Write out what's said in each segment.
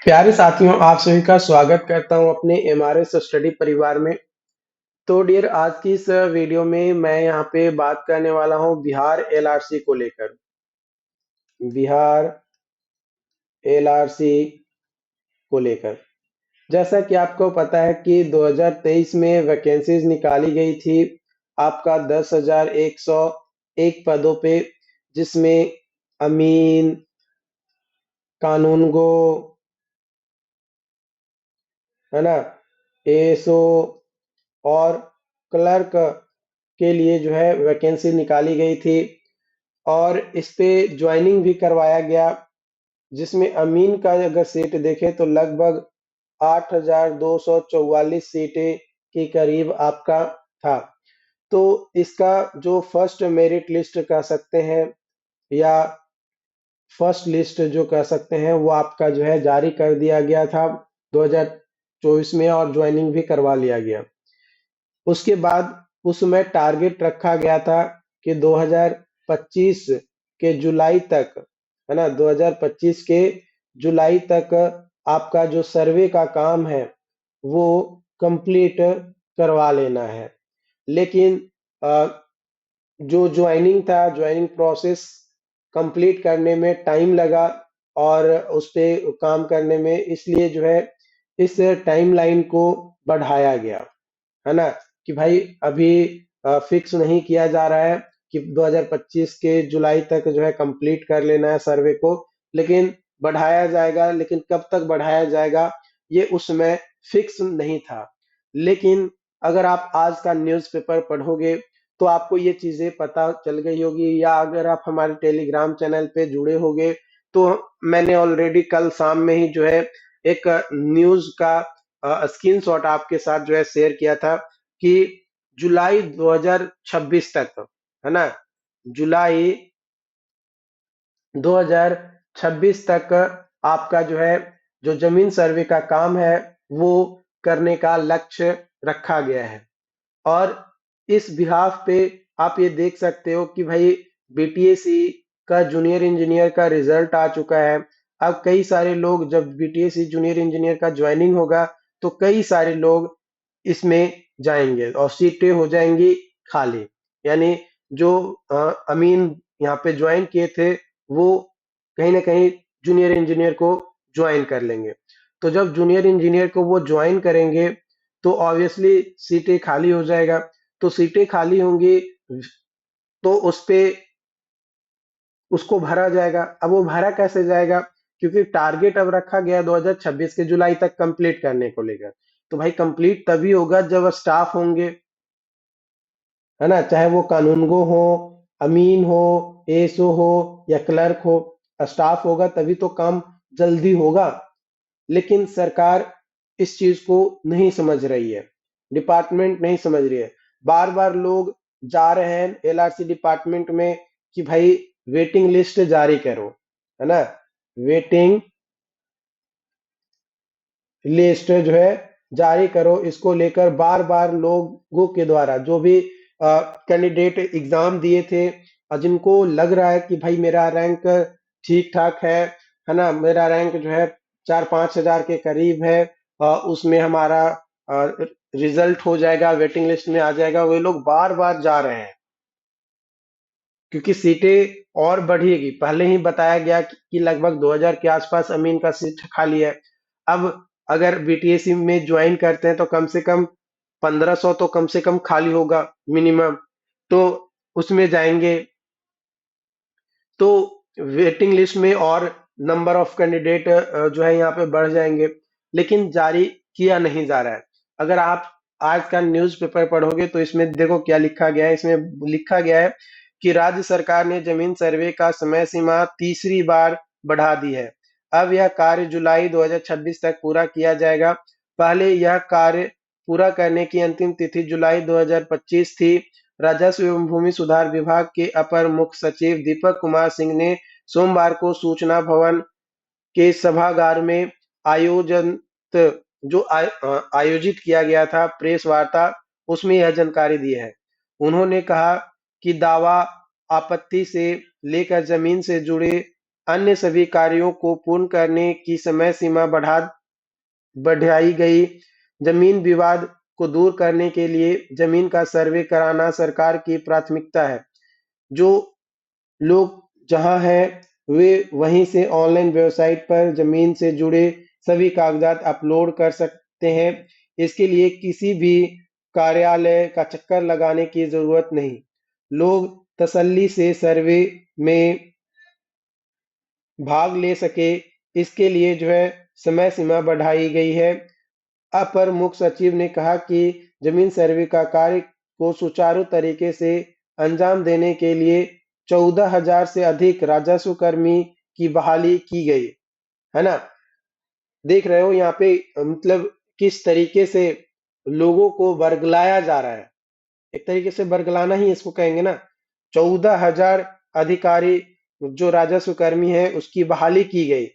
प्यारे साथियों, आप सभी का स्वागत करता हूं अपने एमआरएस स्टडी परिवार में। तो डियर, आज की इस वीडियो में मैं यहां पे बात करने वाला हूं बिहार एलआरसी को लेकर। बिहार एलआरसी को लेकर जैसा कि आपको पता है कि 2023 में वैकेंसीज निकाली गई थी आपका 10,101 पदों पे, जिसमें अमीन, कानूनगो, है ना, एएसओ और क्लर्क के लिए जो है वैकेंसी निकाली गई थी और इस पे ज्वाइनिंग भी करवाया गया, जिसमें अमीन का अगर सीट देखें तो लगभग 8,244 सीटें के करीब आपका था। तो इसका जो फर्स्ट मेरिट लिस्ट कह सकते हैं या फर्स्ट लिस्ट जो कह सकते हैं वो आपका जो है जारी कर दिया गया था 2024 में और ज्वाइनिंग भी करवा लिया गया। उसके बाद उसमें टारगेट रखा गया था कि 2025 के जुलाई तक, है ना, 2025 के जुलाई तक आपका जो सर्वे का काम है वो कंप्लीट करवा लेना है। लेकिन अ, जो ज्वाइनिंग था, ज्वाइनिंग प्रोसेस कंप्लीट करने में टाइम लगा और उस पे काम करने में, इसलिए जो है इस टाइमलाइन को बढ़ाया गया, है ना, कि भाई अभी फिक्स नहीं किया जा रहा है कि 2025 के जुलाई तक जो है कंप्लीट कर लेना है सर्वे को, लेकिन बढ़ाया जाएगा। लेकिन कब तक बढ़ाया जाएगा ये उसमें फिक्स नहीं था। लेकिन अगर आप आज का न्यूज़पेपर पढ़ोगे तो आपको ये चीजें पता चल गई होगी, या अगर आप हमारे टेलीग्राम चैनल पे जुड़े होगे तो मैंने ऑलरेडी कल शाम में ही जो है एक न्यूज का स्क्रीनशॉट आपके साथ जो है शेयर किया था कि जुलाई 2026 तक, है ना, जुलाई 2026 तक आपका जो है जो जमीन सर्वे का काम है वो करने का लक्ष्य रखा गया है। और इस बिहाफ पे आप ये देख सकते हो कि भाई बीटीएसी का जूनियर इंजीनियर का रिजल्ट आ चुका है। अब कई सारे लोग, जब बीटीएसी जूनियर इंजीनियर का ज्वाइनिंग होगा तो कई सारे लोग इसमें जाएंगे और सीटें हो जाएंगी खाली। यानी जो अमीन यहाँ पे ज्वाइन किए थे वो कहीं ना कहीं जूनियर इंजीनियर को ज्वाइन कर लेंगे। तो जब जूनियर इंजीनियर को वो ज्वाइन करेंगे तो ऑब्वियसली सीटें खाली हो जाएगा। तो सीटें खाली होंगी तो उस पे उसको भरा जाएगा। अब वो भरा कैसे जाएगा, क्योंकि टारगेट अब रखा गया 2026 के जुलाई तक कंप्लीट करने को लेकर। तो भाई कंप्लीट तभी होगा जब स्टाफ होंगे, है ना, चाहे वो कानूनगो हो, अमीन हो, एसओ हो या क्लर्क हो। स्टाफ होगा तभी तो काम जल्दी होगा। लेकिन सरकार इस चीज को नहीं समझ रही है, डिपार्टमेंट नहीं समझ रही है। बार बार लोग जा रहे हैं एलआरसी डिपार्टमेंट में कि भाई वेटिंग लिस्ट जारी करो, है ना, वेटिंग लिस्ट जो है जारी करो। इसको लेकर बार बार लोगों के द्वारा जो भी कैंडिडेट एग्जाम दिए थे और जिनको लग रहा है कि भाई मेरा रैंक ठीक ठाक है ना, मेरा रैंक जो है 4-5 हजार के करीब है, उसमें हमारा रिजल्ट हो जाएगा, वेटिंग लिस्ट में आ जाएगा, वे लोग बार बार जा रहे हैं क्योंकि सीटें और बढ़ेगी। पहले ही बताया गया कि लगभग 2000 के आसपास अमीन का सीट खाली है। अब अगर बीटीएसी में ज्वाइन करते हैं तो कम से कम 1500 तो कम से कम खाली होगा मिनिमम, तो उसमें जाएंगे तो वेटिंग लिस्ट में और नंबर ऑफ कैंडिडेट जो है यहाँ पे बढ़ जाएंगे। लेकिन जारी किया नहीं जा रहा है। अगर आप आज का न्यूज़पेपर पढ़ोगे तो इसमें देखो क्या लिखा गया है। इसमें लिखा गया है कि राज्य सरकार ने जमीन सर्वे का समय सीमा तीसरी बार बढ़ा दी है। अब यह कार्य जुलाई 2026 तक पूरा किया जाएगा। पहले यह कार्य पूरा करने की अंतिम तिथि जुलाई 2025 थी। राजस्व एवं भूमि सुधार विभाग के अपर मुख्य सचिव दीपक कुमार सिंह ने सोमवार को सूचना भवन के सभागार में आयोजन जो आयोजित किया गया था प्रेस वार्ता, उसमें यह जानकारी दी है। उन्होंने कहा कि दावा आपत्ति से लेकर जमीन से जुड़े अन्य सभी कार्यों को पूर्ण करने की समय सीमा बढ़ाई गई। जमीन विवाद को दूर करने के लिए जमीन का सर्वे कराना सरकार की प्राथमिकता है। जो लोग जहां हैं वे वहीं से ऑनलाइन वेबसाइट पर जमीन से जुड़े सभी कागजात अपलोड कर सकते हैं। इसके लिए किसी भी कार्यालय का चक्कर लगाने की जरूरत नहीं। लोग तसल्ली से सर्वे में भाग ले सके, इसके लिए जो है समय सीमा बढ़ाई गई है। अपर मुख्य सचिव ने कहा कि जमीन सर्वे का कार्य को सुचारू तरीके से अंजाम देने के लिए 14,000 से अधिक राजस्व कर्मी की बहाली की गई है ना। देख रहे हो यहाँ पे मतलब किस तरीके से लोगों को वर्गलाया जा रहा है। एक तरीके से बरगलाना ही इसको कहेंगे ना। 14,000 अधिकारी जो राजस्व कर्मी है उसकी बहाली की गई,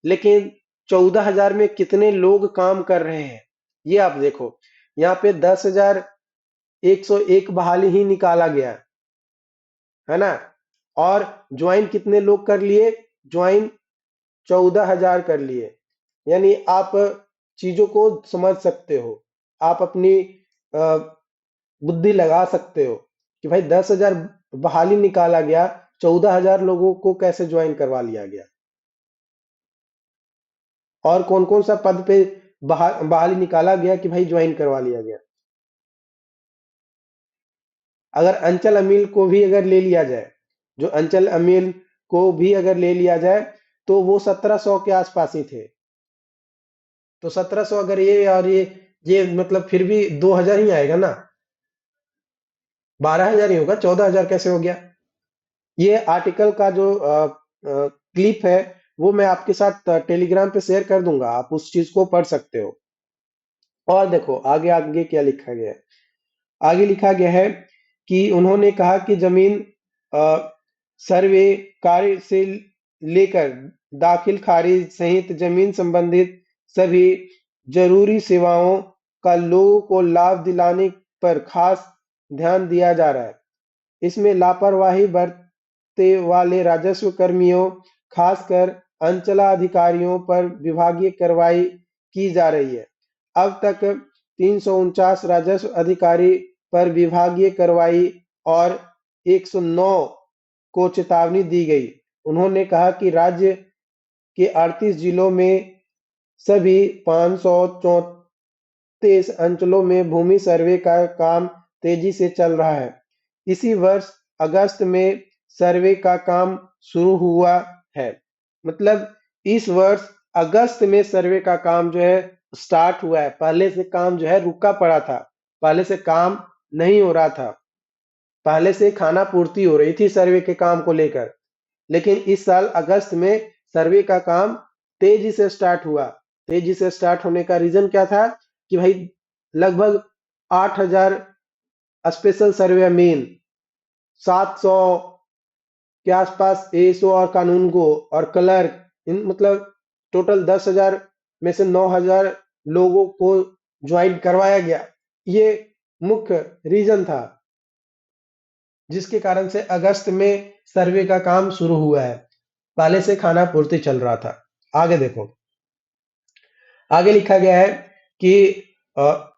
लेकिन 14,000 में कितने लोग काम कर रहे हैं ये आप देखो। यहाँ पे 10,101 बहाली ही निकाला गया है ना। और ज्वाइन कितने लोग कर लिए? ज्वाइन 14,000 कर लिए। यानी आप चीजों को समझ सकते हो, आप अपनी बुद्धि लगा सकते हो कि भाई 10,000 बहाली निकाला गया, 14,000 लोगों को कैसे ज्वाइन करवा लिया गया। और कौन कौन सा पद पे बहाली निकाला गया कि भाई ज्वाइन करवा लिया गया। अगर अंचल अमील को भी अगर ले लिया जाए, जो अंचल अमील को भी अगर ले लिया जाए तो वो 1700 के आसपास ही थे। तो 1700 अगर ये और ये मतलब फिर भी 2,000 ही आएगा ना, 12,000 ही होगा, 14,000 कैसे हो गया। ये आर्टिकल का जो क्लिप है वो मैं आपके साथ टेलीग्राम पे शेयर कर दूंगा, आप उस चीज को पढ़ सकते हो। और देखो आगे आगे क्या लिखा गया है। आगे लिखा गया है कि उन्होंने कहा कि जमीन अ, सर्वे कार्य से लेकर दाखिल खारिज सहित जमीन संबंधित सभी जरूरी सेवाओं का लोगों को लाभ दिलाने पर खास ध्यान दिया जा रहा है। इसमें लापरवाही बरतने वाले राजस्व कर्मियों, खासकर अंचलाधिकारियों पर विभागीय कार्रवाई की जा रही है। अब तक 349 राजस्व अधिकारी पर विभागीय कार्रवाई और 109 को चेतावनी दी गई। उन्होंने कहा कि राज्य के 38 जिलों में सभी 534 अंचलों में भूमि सर्वे का काम तेजी से चल रहा है। इसी वर्ष अगस्त में सर्वे का काम शुरू हुआ है। मतलब इस वर्ष अगस्त में सर्वे का काम जो है स्टार्ट हुआ है। पहले से काम जो है रुका पड़ा था, पहले से काम नहीं हो रहा था, पहले से खाना पूर्ति हो रही थी सर्वे के काम को लेकर। लेकिन इस साल अगस्त में सर्वे का काम तेजी से स्टार्ट हुआ। तेजी से स्टार्ट होने का रीजन क्या था कि भाई लगभग 8,000 स्पेशल सर्वे मीन, 700 के आसपास एएसओ और कानूनगो और क्लर्क, इन मतलब टोटल 10,000 में से 9,000 लोगों को ज्वाइन करवाया गया। ये मुख्य रीजन था जिसके कारण से अगस्त में सर्वे का काम शुरू हुआ है। पहले से खाना पूर्ति चल रहा था। आगे देखो, आगे लिखा गया है कि अ,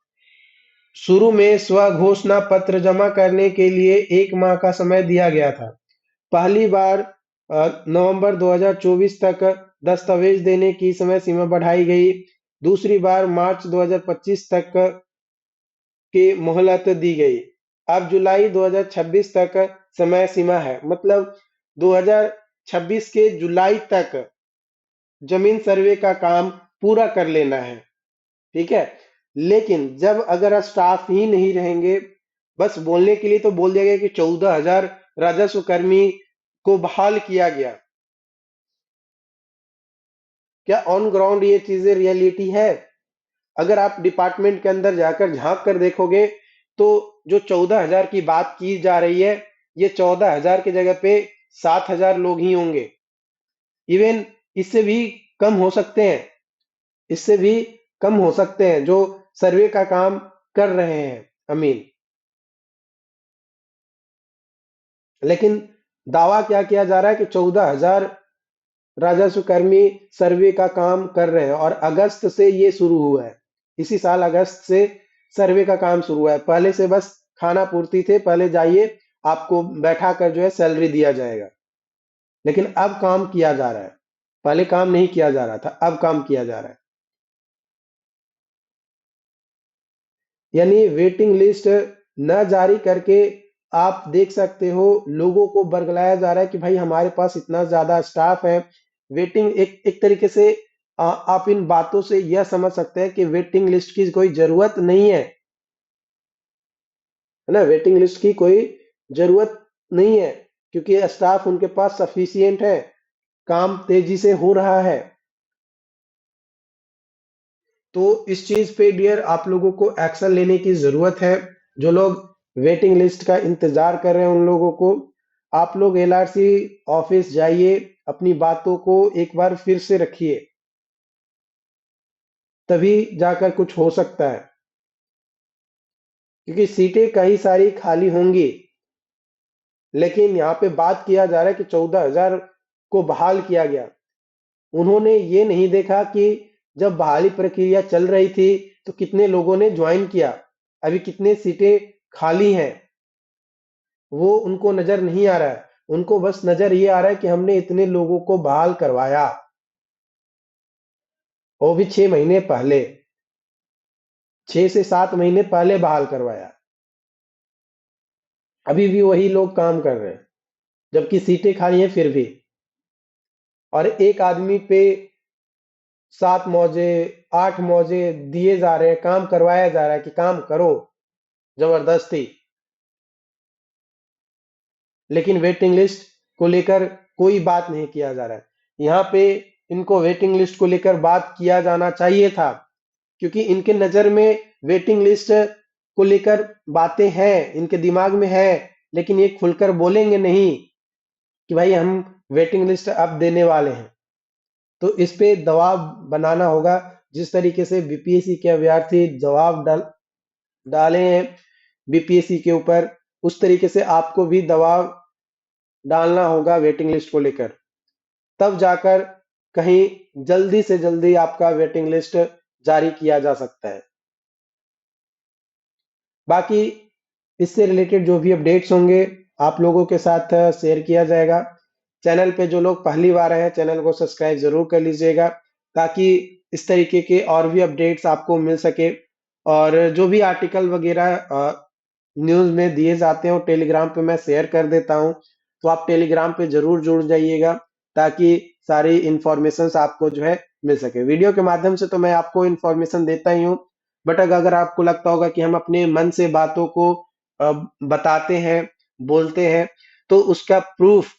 शुरू में स्व घोषणा पत्र जमा करने के लिए 1 माह का समय दिया गया था। पहली बार नवंबर 2024 तक दस्तावेज देने की समय सीमा बढ़ाई गई। दूसरी बार मार्च 2025 तक की मोहलत दी गई। अब जुलाई 2026 तक समय सीमा है। मतलब 2026 के जुलाई तक जमीन सर्वे का काम पूरा कर लेना है। ठीक है, लेकिन जब अगर स्टाफ ही नहीं रहेंगे, बस बोलने के लिए तो बोल दिया गया कि 14,000 राजस्व कर्मी को बहाल किया गया। क्या ऑन ग्राउंड ये चीजें रियलिटी है? अगर आप डिपार्टमेंट के अंदर जाकर झांक कर देखोगे तो जो 14,000 की बात की जा रही है, ये 14,000 की जगह पे 7,000 लोग ही होंगे। इवन इससे भी कम हो सकते हैं, इससे भी कम हो सकते हैं जो सर्वे का काम कर रहे हैं अमीन। लेकिन दावा क्या किया जा रहा है कि 14,000 राजस्व कर्मी सर्वे का काम कर रहे हैं और अगस्त से ये शुरू हुआ है। इसी साल अगस्त से सर्वे का काम शुरू हुआ है। पहले से बस खाना पूर्ति थे, पहले जाइए आपको बैठा कर जो है सैलरी दिया जाएगा, लेकिन अब काम किया जा रहा है। पहले काम नहीं किया जा रहा था, अब काम किया जा रहा है। यानी वेटिंग लिस्ट न जारी करके आप देख सकते हो लोगों को बरगलाया जा रहा है कि भाई हमारे पास इतना ज्यादा स्टाफ है। वेटिंग एक एक तरीके से आप इन बातों से यह समझ सकते हैं कि वेटिंग लिस्ट की कोई जरूरत नहीं है ना। वेटिंग लिस्ट की कोई जरूरत नहीं है क्योंकि स्टाफ उनके पास सफिशियंट है, काम तेजी से हो रहा है। तो इस चीज पे डियर आप लोगों को एक्शन लेने की जरूरत है। जो लोग वेटिंग लिस्ट का इंतजार कर रहे हैं उन लोगों को, आप लोग एलआरसी ऑफिस जाइए, अपनी बातों को एक बार फिर से रखिए, तभी जाकर कुछ हो सकता है। क्योंकि सीटें कई सारी खाली होंगी, लेकिन यहाँ पे बात किया जा रहा है कि 14,000 को बहाल किया गया। उन्होंने ये नहीं देखा कि जब बहाली प्रक्रिया चल रही थी तो कितने लोगों ने ज्वाइन किया, अभी कितने सीटें खाली हैं, वो उनको नजर नहीं आ रहा है। उनको बस नजर ये आ रहा है कि हमने इतने लोगों को बहाल करवाया, वो भी 6 महीने पहले, 6 से 7 महीने पहले बहाल करवाया। अभी भी वही लोग काम कर रहे हैं जबकि सीटें खाली हैं फिर भी। और एक आदमी पे 7 मौजे 8 मौजे दिए जा रहे हैं, काम करवाया जा रहा है कि काम करो जबरदस्ती। लेकिन वेटिंग लिस्ट को लेकर कोई बात नहीं किया जा रहा है। यहाँ पे इनको वेटिंग लिस्ट को लेकर बात किया जाना चाहिए था, क्योंकि इनके नजर में वेटिंग लिस्ट को लेकर बातें हैं, इनके दिमाग में है, लेकिन ये खुलकर बोलेंगे नहीं कि भाई हम वेटिंग लिस्ट अब देने वाले हैं। तो इस पे दबाव बनाना होगा। जिस तरीके से बीपीएससी के अभ्यर्थी जवाब डाले हैं बीपीएससी के ऊपर, उस तरीके से आपको भी दबाव डालना होगा वेटिंग लिस्ट को लेकर, तब जाकर कहीं जल्दी से जल्दी आपका वेटिंग लिस्ट जारी किया जा सकता है। बाकी इससे रिलेटेड जो भी अपडेट्स होंगे आप लोगों के साथ शेयर किया जाएगा। चैनल पे जो लोग पहली बार आए हैं चैनल को सब्सक्राइब जरूर कर लीजिएगा, ताकि इस तरीके के और भी अपडेट्स आपको मिल सके। और जो भी आर्टिकल वगैरह न्यूज़ में दिए जाते हैं वो टेलीग्राम पे मैं शेयर कर देता हूँ, तो आप टेलीग्राम पे जरूर जुड़ जाइएगा ताकि सारी इंफॉर्मेशन आपको जो है मिल सके। वीडियो के माध्यम से तो मैं आपको इंफॉर्मेशन देता ही हूँ, बट अगर आपको लगता होगा कि हम अपने मन से बातों को बताते हैं, बोलते हैं, तो उसका प्रूफ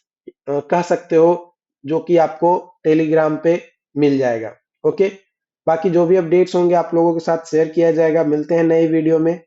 कह सकते हो, जो कि आपको टेलीग्राम पे मिल जाएगा। ओके, बाकी जो भी अपडेट्स होंगे आप लोगों के साथ शेयर किया जाएगा। मिलते हैं नई वीडियो में।